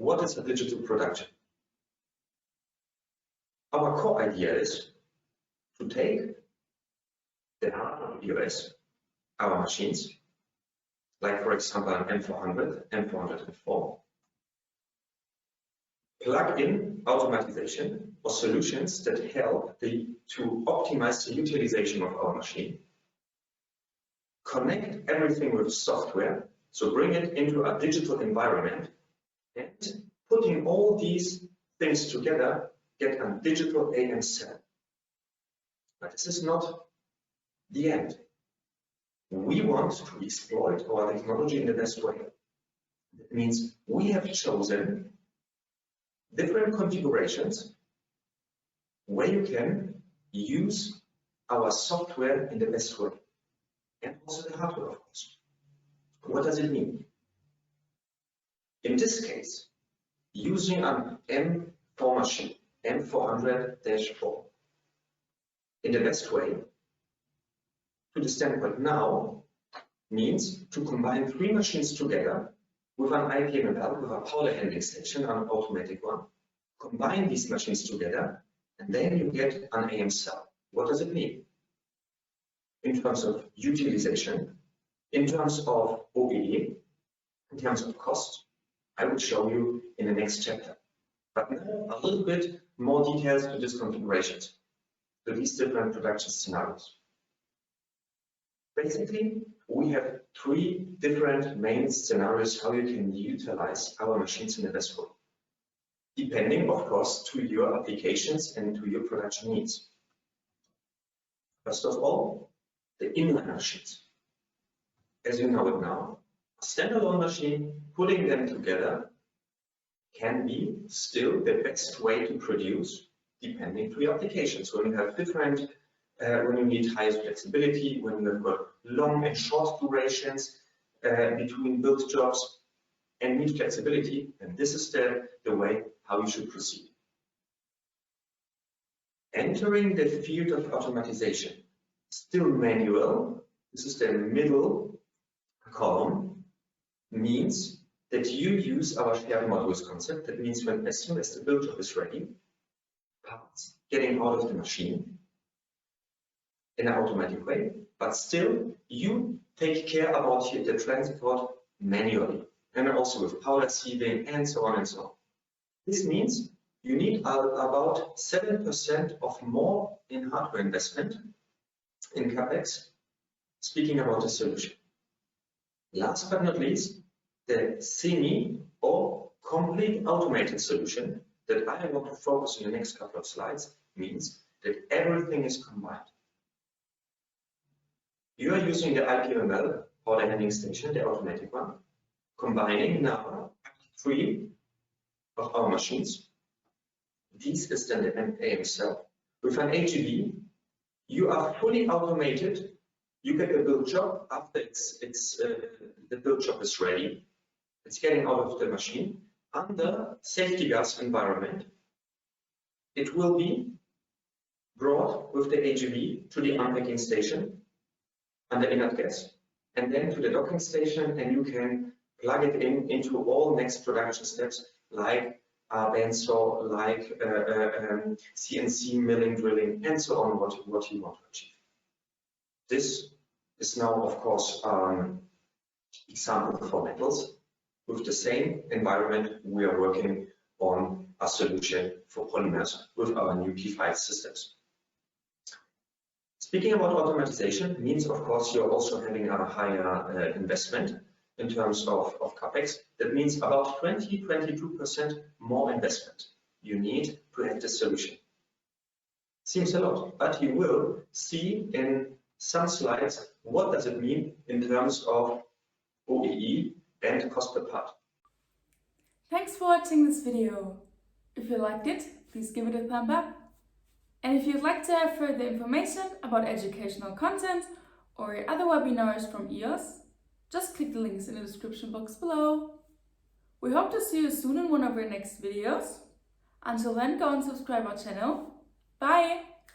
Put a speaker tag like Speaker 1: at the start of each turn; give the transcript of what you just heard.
Speaker 1: what is a digital production? Our core idea is to take the hardware EOS, our machines, like for example an M400, M404, plug in automatization or solutions that help to optimize the utilization of our machine, connect everything with software, so bring it into a digital environment, and putting all these things together, get a digital AM cell. But this is not the end. We want to exploit our technology in the best way. That means we have chosen different configurations where you can use our software in the best way, and also the hardware, of course. What does it mean? In this case, using an M4 machine, M400-4, in the best way, to the standpoint now, means to combine 3 machines together with an IPML, with a powder handling station, an automatic one. Combine these machines together, and then you get an AM cell. What does it mean? In terms of utilization, in terms of OEE, in terms of cost, I will show you in the next chapter. But now a little bit more details to these configurations, to these different production scenarios. Basically, we have 3 different main scenarios how you can utilize our machines in the best way, depending, of course, to your applications and to your production needs. First of all, the inline machines. As you know it now, a standalone machine, putting them together can be still the best way to produce, depending to your applications. When you have different when you need highest flexibility, when you have got long and short durations between build jobs and need flexibility, and this is the way how you should proceed. Entering the field of automatization, still manual, this is the middle column, means that you use our shared modules concept. That means when as soon as the build job is ready, parts getting out of the machine, in an automatic way, but still you take care about the transport manually, and also with powder sieving and so on and so on. This means you need about 7% of more in hardware investment in CapEx, speaking about the solution. Last but not least, the semi or complete automated solution that I want to focus on the next couple of slides means that everything is combined. You are using the IPML powder handling station, the automatic one, combining now 3 of our machines. This is then the AM cell. With an AGV, you are fully automated. You get the build job after the build job is ready. It's getting out of the machine under safety gas environment. It will be brought with the AGV to the unpacking station under inert gas, and then to the docking station, and you can plug it into all next production steps like bandsaw, like CNC milling, drilling, and so on, what you want to achieve. This is now, of course, example for metals. With the same environment, we are working on a solution for polymers with our new P5 systems. Speaking about automatization means, of course, you're also having a higher investment in terms of CapEx. That means about 20-22% more investment you need to have this solution. Seems a lot, but you will see in some slides what does it mean in terms of OEE and cost per part.
Speaker 2: Thanks for watching this video. If you liked it, please give it a thumb up. And if you'd like to have further information about educational content or other webinars from EOS, just click the links in the description box below. We hope to see you soon in one of our next videos. Until then, go and subscribe our channel. Bye!